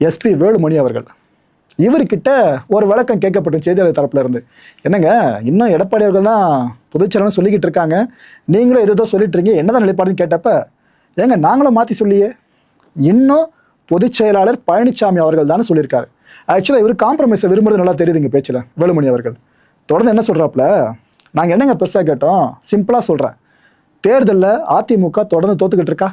SP Velumani அவர்கள். இவர்கிட்ட ஒரு விளக்கம் கேட்கப்பட்ட செய்தியாளர் தரப்புல இருந்து, என்னங்க இன்னும் எடப்பாடி அவர்கள் தான் பொதுச்செயலாளர்னு சொல்லிக்கிட்டு இருக்காங்க, நீங்களும் எதோ சொல்லிட்டு இருக்கீங்க, என்னதான் நிலைப்பாடுன்னு கேட்டப்ப, ஏங்க நாங்களும் மாற்றி சொல்லியே, இன்னும் பொதுச் செயலாளர் பழனிசாமி அவர்கள் தானே சொல்லியிருக்காரு. ஆக்சுவலாக இவர் காம்ப்ரமைஸை விரும்புறது நல்லா தெரியுதுங்க பேச்சில் வேலுமணி அவர்கள். தொடர்ந்து என்ன சொல்கிறாப்புல, நாங்கள் என்னங்க பெருசாக கேட்டோம், சிம்பிளாக சொல்கிறேன், தேர்தலில் அதிமுக தொடர்ந்து தோத்துக்கிட்டு இருக்கா,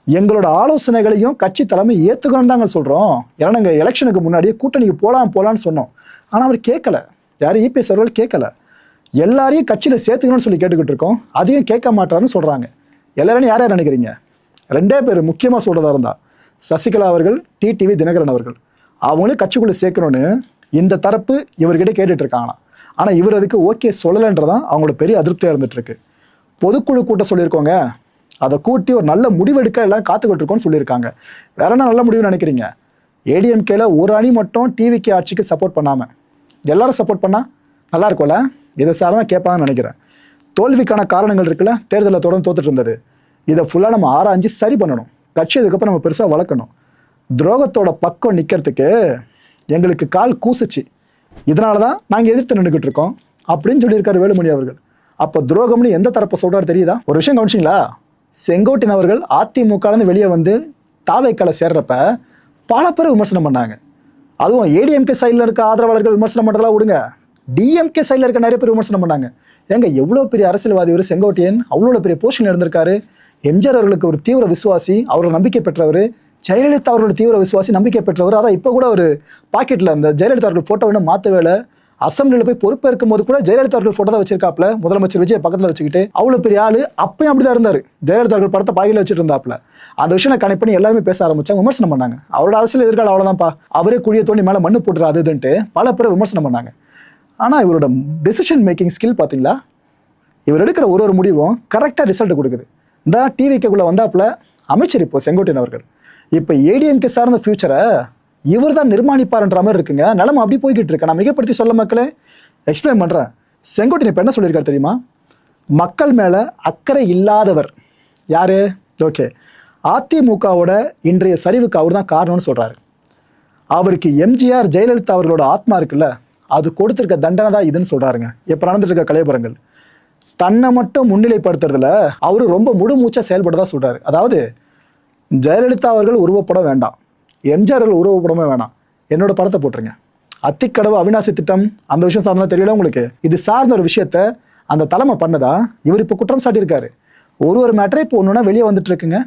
எங்களோட ஆலோசனைகளையும் கட்சி தலைமை ஏற்றுக்கணும் தாங்க சொல்கிறோம். ஏன்னா நாங்கள் எலெக்ஷனுக்கு முன்னாடியே கூட்டணிக்கு போகலான்னு சொன்னோம். ஆனால் அவர் கேட்கல, யாரும் இபிஎஸ் அவர்கள் கேட்கல. எல்லாரையும் கட்சியில் சேர்த்துக்கணும்னு சொல்லி கேட்டுக்கிட்டு இருக்கோம், அதையும் கேட்க மாட்டாருன்னு சொல்கிறாங்க. எல்லாரும் யார் யார் நினைக்கிறீங்க? ரெண்டே பேர் முக்கியமாக சொல்கிறதா இருந்தால் சசிகலா அவர்கள், டிடிவி தினகரன் அவர்கள். அவங்களே கட்சிக்குள்ளே சேர்க்கணும்னு இந்த தரப்பு இவர்கிட்ட கேட்டுட்டு இருக்காங்களாம். ஆனால் இவர் அதுக்கு ஓகே சொல்லலைன்றதான் அவங்களோட பெரிய அதிருப்தியாக இருந்துட்டு இருக்கு. பொதுக்குழு கூட்ட சொல்லியிருக்கோங்க, அதை கூட்டி ஒரு நல்ல முடிவெடுக்க எல்லாம் காத்துக்கிட்டு இருக்கோன்னு சொல்லியிருக்காங்க. வேற என்ன நல்ல முடிவுன்னு நினைக்கிறீங்க? ஏடிஎம்கேல ஒரு அணி மட்டும் டிவிக்கு ஆட்சிக்கு சப்போர்ட் பண்ணாமல் எல்லாரும் சப்போர்ட் பண்ணால் நல்லா இருக்கும்ல, இதை சார்தான் கேட்பாங்கன்னு நினைக்கிறேன். தோல்விக்கான காரணங்கள் இருக்குல்ல, தேர்தலில் தொடர்ந்து தோத்துட்டு இருந்தது, இதை ஃபுல்லாக நம்ம ஆராய்ஞ்சு சரி பண்ணணும். கட்சி இதுக்கப்புறம் நம்ம பெருசாக வளர்க்கணும். துரோகத்தோட பக்கம் நிற்கிறதுக்கு எங்களுக்கு கால் கூசுச்சு, இதனால தான் நாங்கள் எதிர்த்து நின்றுக்கிட்டு இருக்கோம் அப்படின்னு சொல்லியிருக்காரு வேலுமணி அவர்கள். அப்போ துரோகம்னு எந்த தரப்பை சொல்கிறாரு தெரியுதா? ஒரு விஷயம் கவனிச்சிங்களா? செங்கோட்டையன் அவர்கள் அதிமுகலேருந்து வெளியே வந்து தாவேக்கால சேர்றப்ப பல பேர் விமர்சனம் பண்ணாங்க. அதுவும் ஏடிஎம்கே சைடில் இருக்க ஆதரவாளர்கள் விமர்சனம் பண்ணுறதெல்லாம் விடுங்க, டிஎம்கே சைடில் இருக்க நிறைய பேர் விமர்சனம் பண்ணாங்க. ஏங்க எவ்வளோ பெரிய அரசியல்வாதி ஒரு செங்கோட்டையன், அவ்வளோ பெரிய போஸ்டில் இருந்திருக்காரு. எம்ஜிஆர் அவர்களுக்கு ஒரு தீவிர விசுவாசி, அவரோட நம்பிக்கை பெற்றவர். ஜெயலலிதா அவர்களோட தீவிர விசுவாசி, நம்பிக்கை பெற்றவர். அதான் இப்போ கூட ஒரு பாக்கெட்டில் அந்த ஜெயலலிதா அவர்கள் ஃபோட்டோ வேணும் மாற்றவேலை, அசம்பிளியில் போய் பொறுப்பேற்கும் போது கூட ஜெயலலிதா அவர்கள் ஃபோட்டோ தான் வச்சிருக்காப்புல, முதலமைச்சர் விஜய் பக்கத்தில் வச்சுக்கிட்டு. அவ்வளோ பெரிய ஆள், அப்பயும் அப்படிதான் இருந்தார். ஜெயலலிதா அவர்கள் படத்தை பாகையில் வச்சுட்டு இருந்தாப்புல. அந்த விஷயம் கனெக்ட் பண்ணி எல்லாருமே பேச ஆரம்பிச்சாங்க, விமர்சனம் பண்ணாங்க. அவரோட அரசியல் எதிர்காலம் அவ்வளோதான்ப்பா, அவரே குழியை தோண்டி மேலே மண்ணு போட்டுரு அதுன்ட்டு பல பேர் விமர்சனம் பண்ணாங்க. ஆனால் இவரோட டெசிஷன் மேக்கிங் ஸ்கில் பார்த்தீங்களா? இவர் எடுக்கிற ஒரு முடிவும் கரெக்டாக ரிசல்ட் கொடுக்குது. இந்த டிவிக்குள்ளே வந்தாப்புல அமைச்சர் இப்போ செங்கோட்டையன் அவர்கள், இப்போ ஏடிஎம்கே சார்ந்த ஃபியூச்சரை இவர் தான் நிர்மாணிப்பார்ன்ற மாதிரி இருக்குங்க. நிலமை அப்படி போய்கிட்டு இருக்கு. நான் மிகப்படுத்தி சொல்ல மக்களே எக்ஸ்பிளைன் பண்ணுறேன். செங்கோட்டையன் இப்போ என்ன சொல்லியிருக்காரு தெரியுமா? மக்கள் மேலே அக்கறை இல்லாதவர் யாரு? ஓகே, அதிமுகவோட இன்றைய சரிவுக்கு அவர் தான் காரணம்னு சொல்கிறாரு. அவருக்கு எம்ஜிஆர் ஜெயலலிதா அவர்களோட ஆத்மா இருக்குல்ல, அது கொடுத்துருக்க தண்டனை தான் இதுன்னு சொல்கிறாருங்க. இப்போ நடந்துட்டு இருக்க கலைபுரங்கள் தன்னை மட்டும் முன்னிலைப்படுத்துறதுல அவரு ரொம்ப முழுமூச்சா செயல்படுறதா சொல்றாரு. அதாவது ஜெயலலிதா அவர்கள் உருவப்பட வேண்டாம், எம்ஜிஆர் அவர்கள் உருவப்படவே வேணாம், என்னோட படத்தை போட்டுருங்க. அத்திக்கடவு அவிநாசி திட்டம் அந்த விஷயம் சார்ந்தா தெரியல உங்களுக்கு? இது சார்ந்த ஒரு விஷயத்த அந்த தலைமை பண்ணதா இவர் இப்போ குற்றம் சாட்டியிருக்காரு. ஒரு மேட்டரே இப்போ ஒன்றுனா வெளியே வந்துட்டு இருக்குங்க.